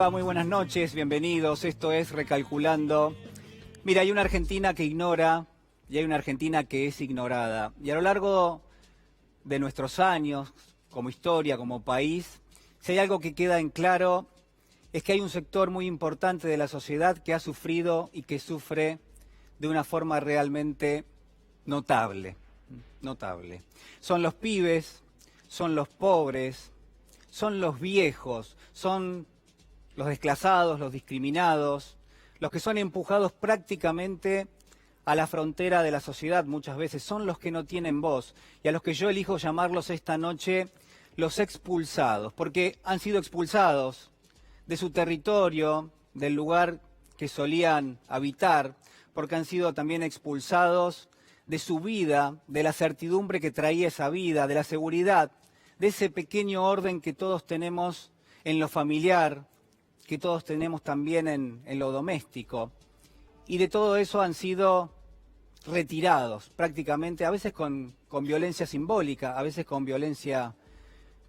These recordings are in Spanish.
Muy buenas noches, bienvenidos. Esto es Recalculando. Mira, hay una Argentina que ignora y hay una Argentina que es ignorada. Y a lo largo de nuestros años, como historia, como país, si hay algo que queda en claro, es que hay un sector muy importante de la sociedad que ha sufrido y que sufre de una forma realmente notable. Notable. Son los pibes, son los pobres, son los viejos, son los desclasados, los discriminados, los que son empujados prácticamente a la frontera de la sociedad muchas veces, son los que no tienen voz y a los que yo elijo llamarlos esta noche los expulsados, porque han sido expulsados de su territorio, del lugar que solían habitar, porque han sido también expulsados de su vida, de la certidumbre que traía esa vida, de la seguridad, de ese pequeño orden que todos tenemos en lo familiar, que todos tenemos también en lo doméstico. Y de todo eso han sido retirados prácticamente, a veces con violencia simbólica, a veces con violencia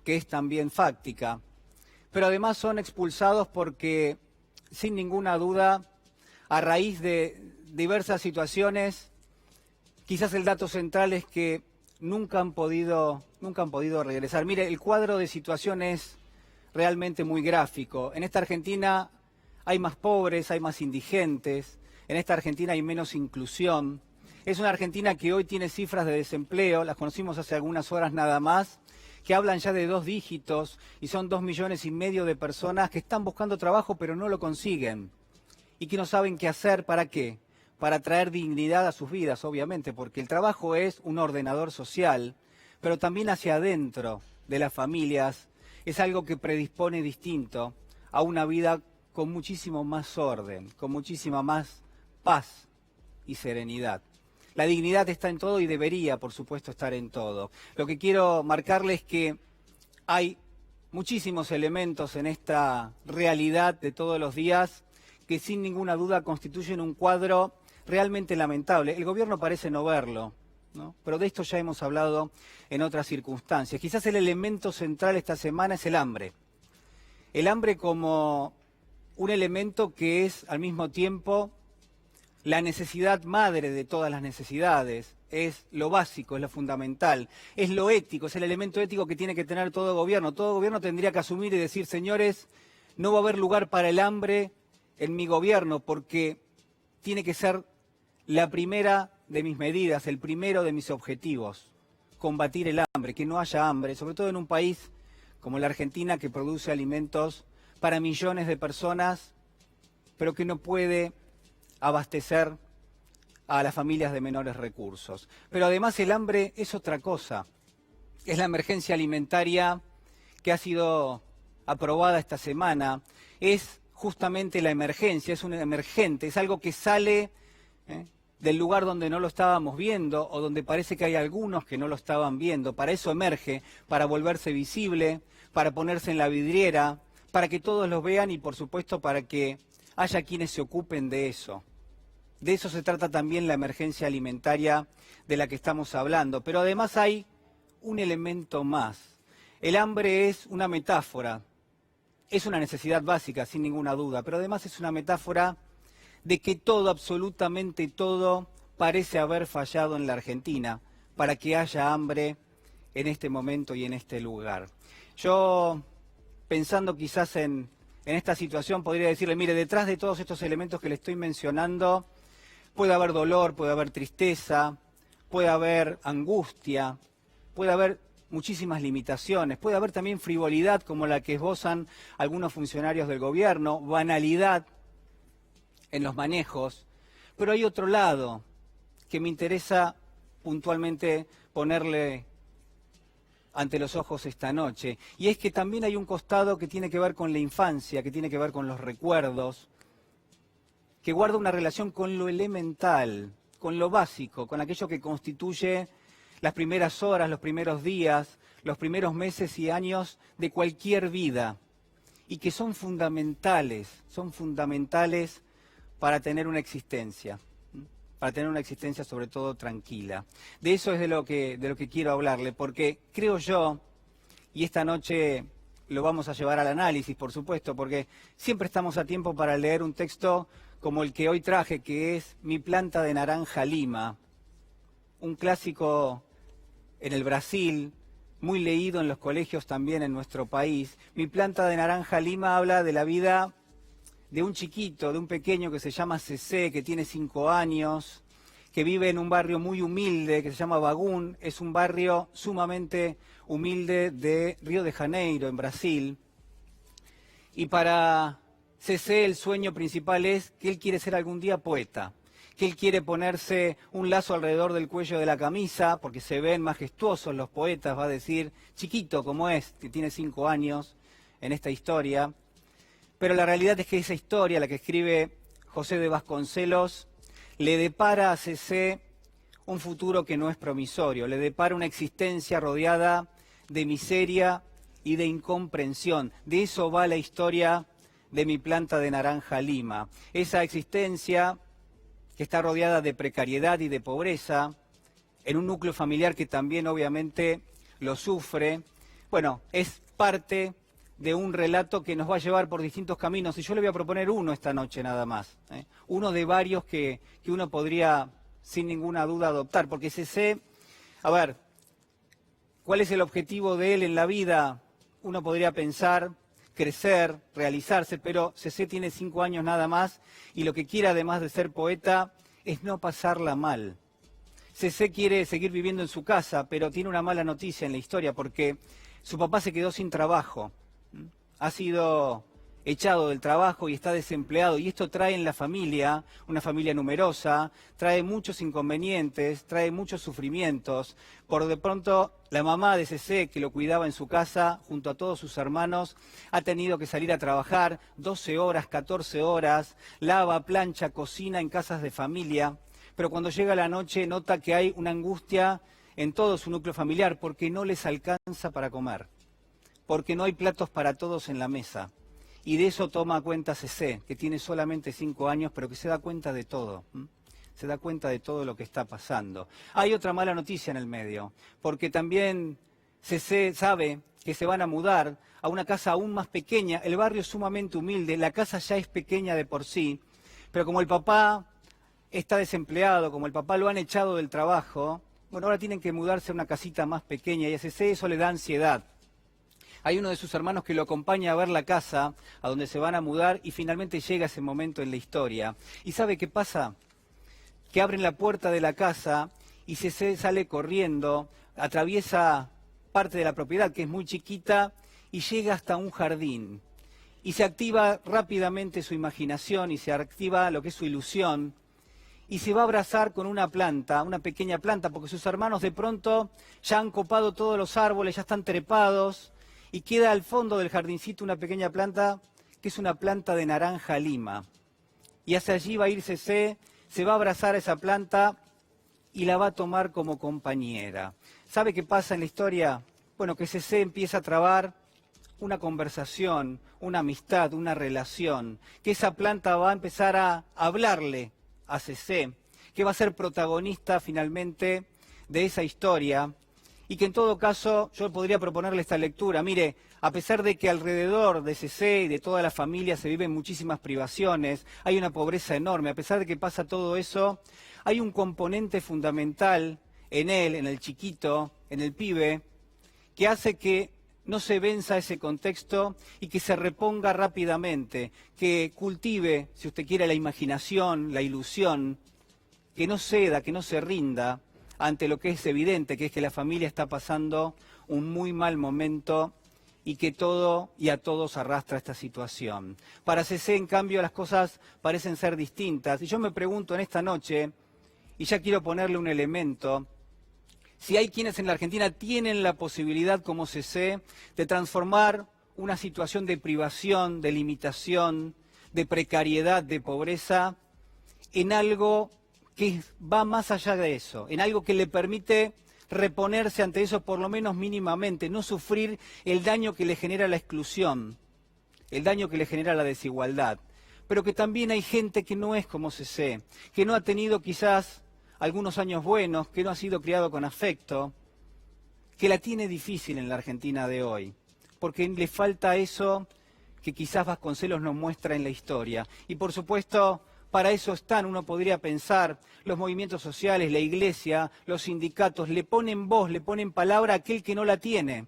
que es también fáctica. Pero además son expulsados porque, sin ninguna duda, a raíz de diversas situaciones, quizás el dato central es que nunca han podido regresar. Mire, el cuadro de situación es realmente muy gráfico. En esta Argentina hay más pobres, hay más indigentes, en esta Argentina hay menos inclusión. Es una Argentina que hoy tiene cifras de desempleo, las conocimos hace algunas horas nada más, que hablan ya de 2 dígitos y son 2,5 millones de personas que están buscando trabajo pero no lo consiguen y que no saben qué hacer. ¿Para qué? Para traer dignidad a sus vidas, obviamente, porque el trabajo es un ordenador social, pero también hacia adentro de las familias es algo que predispone distinto a una vida con muchísimo más orden, con muchísima más paz y serenidad. La dignidad está en todo y debería, por supuesto, estar en todo. Lo que quiero marcarles es que hay muchísimos elementos en esta realidad de todos los días que sin ninguna duda constituyen un cuadro realmente lamentable. El gobierno parece no verlo, ¿no? Pero de esto ya hemos hablado en otras circunstancias. Quizás el elemento central esta semana es el hambre. El hambre como un elemento que es al mismo tiempo la necesidad madre de todas las necesidades, es lo básico, es lo fundamental, es lo ético, es el elemento ético que tiene que tener todo gobierno. Todo gobierno tendría que asumir y decir, señores, no va a haber lugar para el hambre en mi gobierno porque tiene que ser la primera de mis medidas, el primero de mis objetivos, combatir el hambre, que no haya hambre, sobre todo en un país como la Argentina que produce alimentos para millones de personas, pero que no puede abastecer a las familias de menores recursos. Pero además el hambre es otra cosa, es la emergencia alimentaria que ha sido aprobada esta semana, es justamente la emergencia, es un emergente, es algo que sale del lugar donde no lo estábamos viendo o donde parece que hay algunos que no lo estaban viendo. Para eso emerge, para volverse visible, para ponerse en la vidriera, para que todos lo vean y por supuesto para que haya quienes se ocupen de eso. De eso se trata también la emergencia alimentaria de la que estamos hablando. Pero además hay un elemento más. El hambre es una metáfora, es una necesidad básica sin ninguna duda, pero además es una metáfora de que todo, absolutamente todo, parece haber fallado en la Argentina para que haya hambre en este momento y en este lugar. Yo, pensando quizás en esta situación, podría decirle, mire, detrás de todos estos elementos que le estoy mencionando, puede haber dolor, puede haber tristeza, puede haber angustia, puede haber muchísimas limitaciones, puede haber también frivolidad como la que esbozan algunos funcionarios del gobierno, banalidad en los manejos, pero hay otro lado que me interesa puntualmente ponerle ante los ojos esta noche, y es que también hay un costado que tiene que ver con la infancia, que tiene que ver con los recuerdos, que guarda una relación con lo elemental, con lo básico, con aquello que constituye las primeras horas, los primeros días, los primeros meses y años de cualquier vida, y que son fundamentales para tener una existencia sobre todo tranquila. De eso es de lo que quiero hablarle, porque creo yo, y esta noche lo vamos a llevar al análisis, por supuesto, porque siempre estamos a tiempo para leer un texto como el que hoy traje, que es Mi planta de naranja Lima, un clásico en el Brasil, muy leído en los colegios también en nuestro país. Mi planta de naranja Lima habla de la vida de un chiquito, de un pequeño que se llama Cecé, que tiene 5 años, que vive en un barrio muy humilde que se llama Bagún. Es un barrio sumamente humilde de Río de Janeiro, en Brasil. Y para Cecé el sueño principal es que él quiere ser algún día poeta, que él quiere ponerse un lazo alrededor del cuello de la camisa, porque se ven majestuosos los poetas, va a decir, chiquito como es, que tiene 5 años en esta historia. Pero la realidad es que esa historia, la que escribe José de Vasconcelos, le depara a Cecé un futuro que no es promisorio, le depara una existencia rodeada de miseria y de incomprensión. De eso va la historia de Mi planta de naranja Lima. Esa existencia que está rodeada de precariedad y de pobreza, en un núcleo familiar que también obviamente lo sufre. Bueno, es parte de un relato que nos va a llevar por distintos caminos, y yo le voy a proponer uno esta noche nada más, uno de varios que uno podría sin ninguna duda adoptar, porque Cecé, a ver, ¿cuál es el objetivo de él en la vida? Uno podría pensar crecer, realizarse, pero Cecé tiene 5 años nada más, y lo que quiere además de ser poeta es no pasarla mal. Cecé quiere seguir viviendo en su casa, pero tiene una mala noticia en la historia, porque su papá se quedó sin trabajo. Ha sido echado del trabajo y está desempleado, y esto trae en la familia, una familia numerosa, trae muchos inconvenientes, trae muchos sufrimientos. Por de pronto, la mamá de Cecé, que lo cuidaba en su casa junto a todos sus hermanos, ha tenido que salir a trabajar 12 horas, 14 horas, lava, plancha, cocina en casas de familia, pero cuando llega la noche nota que hay una angustia en todo su núcleo familiar porque no les alcanza para comer, porque no hay platos para todos en la mesa. Y de eso toma cuenta Cecé, que tiene solamente 5 años, pero que se da cuenta de todo. Se da cuenta de todo lo que está pasando. Hay otra mala noticia en el medio, porque también Cecé sabe que se van a mudar a una casa aún más pequeña. El barrio es sumamente humilde, la casa ya es pequeña de por sí, pero como el papá está desempleado, como el papá lo han echado del trabajo, bueno, ahora tienen que mudarse a una casita más pequeña, y a Cecé eso le da ansiedad. Hay uno de sus hermanos que lo acompaña a ver la casa a donde se van a mudar, y finalmente llega ese momento en la historia. ¿Y sabe qué pasa? Que abren la puerta de la casa y Cecé sale corriendo, atraviesa parte de la propiedad que es muy chiquita y llega hasta un jardín. Y se activa rápidamente su imaginación y se activa lo que es su ilusión. Y se va a abrazar con una planta, una pequeña planta, porque sus hermanos de pronto ya han copado todos los árboles, ya están trepados. Y queda al fondo del jardincito una pequeña planta, que es una planta de naranja Lima. Y hacia allí va a ir Cecé, se va a abrazar a esa planta y la va a tomar como compañera. ¿Sabe qué pasa en la historia? Bueno, que Cecé empieza a trabar una conversación, una amistad, una relación, que esa planta va a empezar a hablarle a Cecé, que va a ser protagonista finalmente de esa historia. Y que en todo caso yo podría proponerle esta lectura. Mire, a pesar de que alrededor de Cecé y de toda la familia se viven muchísimas privaciones, hay una pobreza enorme, a pesar de que pasa todo eso, hay un componente fundamental en él, en el chiquito, en el pibe, que hace que no se venza ese contexto y que se reponga rápidamente, que cultive, si usted quiere, la imaginación, la ilusión, que no ceda, que no se rinda ante lo que es evidente, que es que la familia está pasando un muy mal momento y que todo y a todos arrastra esta situación. Para Cecé, en cambio, las cosas parecen ser distintas. Y yo me pregunto en esta noche, y ya quiero ponerle un elemento, si hay quienes en la Argentina tienen la posibilidad, como Cecé, de transformar una situación de privación, de limitación, de precariedad, de pobreza, en algo que va más allá de eso, en algo que le permite reponerse ante eso por lo menos mínimamente, no sufrir el daño que le genera la exclusión, el daño que le genera la desigualdad. Pero que también hay gente que no es como Cecé, que no ha tenido quizás algunos años buenos, que no ha sido criado con afecto, que la tiene difícil en la Argentina de hoy. porque le falta eso que quizás Vasconcelos nos muestra en la historia. Y por supuesto, para eso están, uno podría pensar, los movimientos sociales, la iglesia, los sindicatos, le ponen voz, le ponen palabra a aquel que no la tiene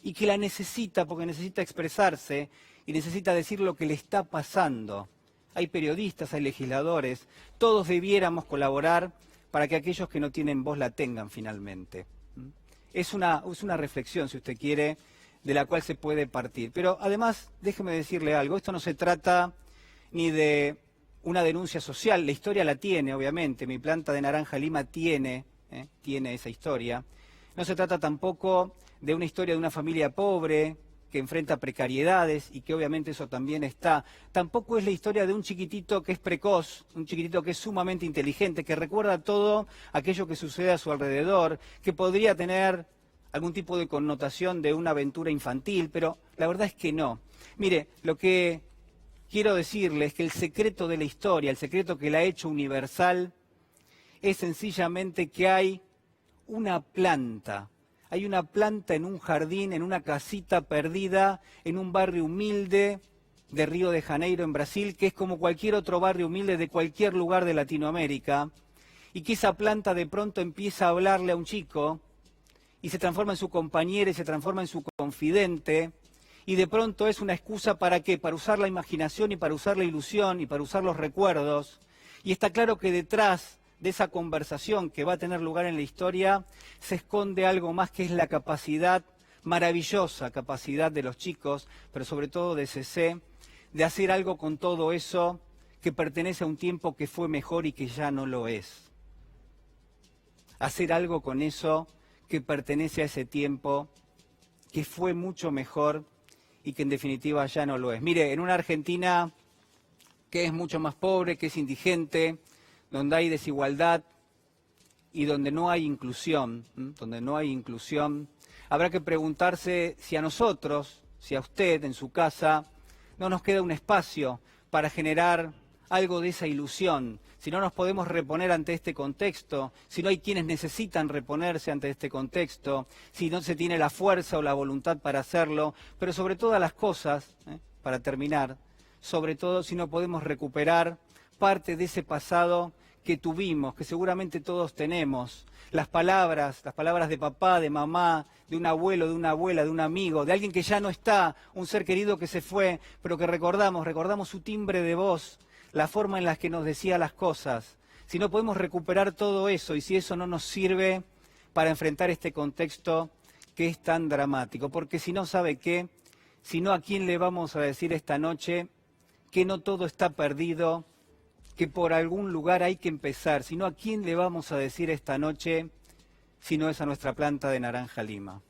y que la necesita porque necesita expresarse y necesita decir lo que le está pasando. Hay periodistas, hay legisladores, todos debiéramos colaborar para que aquellos que no tienen voz la tengan finalmente. Es una reflexión, si usted quiere, de la cual se puede partir. Pero además, déjeme decirle algo, esto no se trata ni de una denuncia social, la historia la tiene, obviamente, mi planta de Naranja Lima tiene esa historia. No se trata tampoco de una historia de una familia pobre que enfrenta precariedades y que obviamente eso también está. Tampoco es la historia de un chiquitito que es precoz, un chiquitito que es sumamente inteligente, que recuerda todo aquello que sucede a su alrededor, que podría tener algún tipo de connotación de una aventura infantil, pero la verdad es que no. Mire, lo que quiero decirle es que el secreto de la historia, el secreto que la ha hecho universal, es sencillamente que hay una planta en un jardín, en una casita perdida, en un barrio humilde de Río de Janeiro, en Brasil, que es como cualquier otro barrio humilde de cualquier lugar de Latinoamérica, y que esa planta de pronto empieza a hablarle a un chico, y se transforma en su compañera y se transforma en su confidente, y de pronto es una excusa ¿para qué? Para usar la imaginación y para usar la ilusión y para usar los recuerdos. Y está claro que detrás de esa conversación que va a tener lugar en la historia se esconde algo más, que es la capacidad, maravillosa capacidad de los chicos, pero sobre todo de CC, de hacer algo con todo eso que pertenece a un tiempo que fue mejor y que ya no lo es. Hacer algo con eso que pertenece a ese tiempo que fue mucho mejor y que en definitiva ya no lo es. Mire, en una Argentina que es mucho más pobre, que es indigente, donde hay desigualdad y donde no hay inclusión, habrá que preguntarse si a nosotros, si a usted en su casa, no nos queda un espacio para generar algo de esa ilusión, si no nos podemos reponer ante este contexto, si no hay quienes necesitan reponerse ante este contexto, si no se tiene la fuerza o la voluntad para hacerlo, pero sobre todas las cosas, para terminar, sobre todo si no podemos recuperar parte de ese pasado que tuvimos, que seguramente todos tenemos, las palabras de papá, de mamá, de un abuelo, de una abuela, de un amigo, de alguien que ya no está, un ser querido que se fue, pero que recordamos su timbre de voz, la forma en la que nos decía las cosas. Si no podemos recuperar todo eso y si eso no nos sirve para enfrentar este contexto que es tan dramático, porque si no, ¿sabe qué? Si no, ¿a quién le vamos a decir esta noche que no todo está perdido, que por algún lugar hay que empezar? Si no, ¿a quién le vamos a decir esta noche si no es a nuestra planta de Naranja Lima?